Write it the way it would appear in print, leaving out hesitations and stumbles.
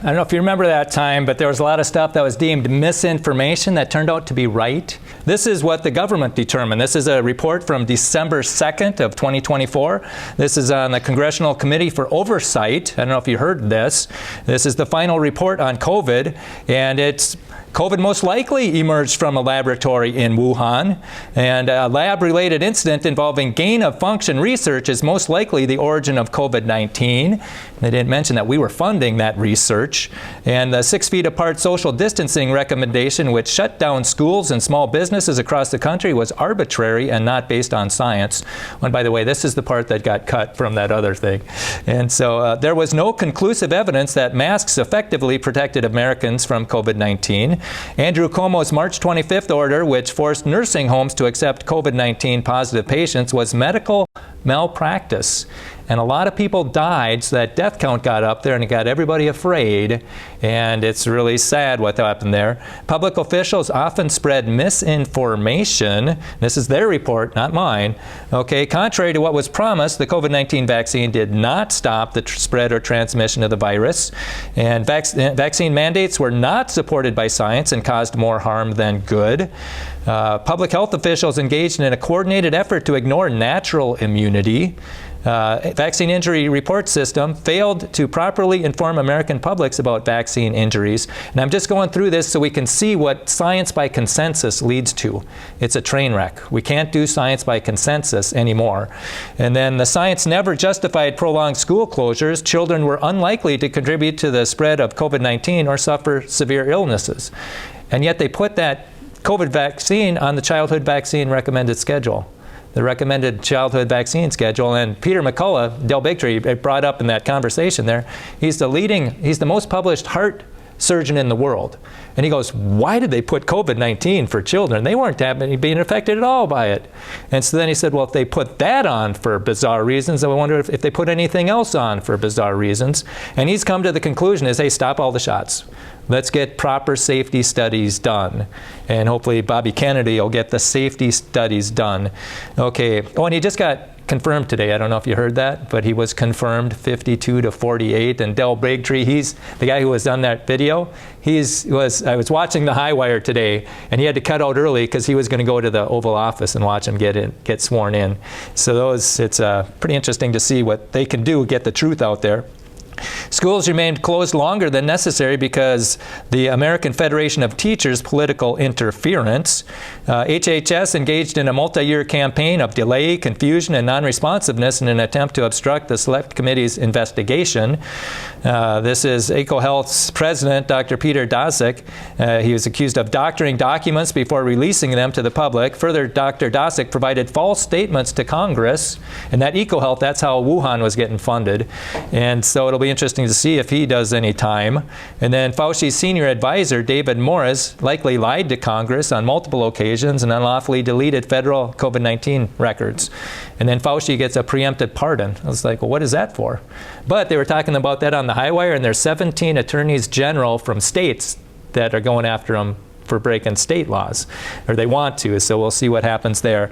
I don't know if you remember that time, but there was a lot of stuff that was deemed misinformation that turned out to be right. This is what the government determined. This is a report from December 2nd of 2024. This is on the Congressional Committee for Oversight. I don't know if you heard this. This is the final report on COVID, and it's COVID most likely emerged from a laboratory in Wuhan, and a lab-related incident involving gain-of-function research is most likely the origin of COVID-19. They didn't mention that we were funding that research. And the 6 feet apart social distancing recommendation, which shut down schools and small businesses across the country, was arbitrary and not based on science. And by the way, this is the part that got cut from that other thing. And so there was no conclusive evidence that masks effectively protected Americans from COVID-19. Andrew Cuomo's March 25th order, which forced nursing homes to accept COVID-19 positive patients, was medical malpractice. And a lot of people died, so that death count got up there and it got everybody afraid. And it's really sad what happened there. Public officials often spread misinformation. This is their report, not mine. Okay, contrary to what was promised, the COVID-19 vaccine did not stop the spread or transmission of the virus. And vaccine mandates were not supported by science and caused more harm than good. Public health officials engaged in a coordinated effort to ignore natural immunity. Vaccine injury report system failed to properly inform American publics about vaccine injuries. And I'm just going through this so we can see what science by consensus leads to. It's a train wreck. We can't do science by consensus anymore. And then the science never justified prolonged school closures. Children were unlikely to contribute to the spread of COVID-19 or suffer severe illnesses. And yet they put that COVID vaccine on the childhood vaccine recommended schedule. The recommended childhood vaccine schedule. And Peter McCullough, Del Bigtree, brought up in that conversation there, he's the most published heart surgeon in the world. And he goes, why did they put COVID-19 for children? They weren't being affected at all by it. And so then he said, well, if they put that on for bizarre reasons, then I wonder if they put anything else on for bizarre reasons. And he's come to the conclusion is, hey, stop all the shots. Let's get proper safety studies done. And hopefully Bobby Kennedy will get the safety studies done. Okay, oh, and he just got confirmed today. I don't know if you heard that, but he was confirmed 52 to 48. And Del Bigtree, he's the guy who was on that video. I was watching the High Wire today, and he had to cut out early because he was going to go to the Oval Office and watch him get sworn in. So it's pretty interesting to see what they can do, get the truth out there. Schools remained closed longer than necessary because the American Federation of Teachers' political interference. HHS engaged in a multi-year campaign of delay, confusion, and non-responsiveness in an attempt to obstruct the Select Committee's investigation. This is EcoHealth's president, Dr. Peter Daszak. He was accused of doctoring documents before releasing them to the public. Further, Dr. Daszak provided false statements to Congress, and that EcoHealth, that's how Wuhan was getting funded. And so it'll be interesting to see if he does any time. And then Fauci's senior advisor, David Morris, likely lied to Congress on multiple occasions and unlawfully deleted federal COVID-19 records. And then Fauci gets a preemptive pardon. I was like, well, what is that for? But they were talking about that on the High Wire, and there's 17 attorneys general from states that are going after him for breaking state laws, or they want to, so we'll see what happens there.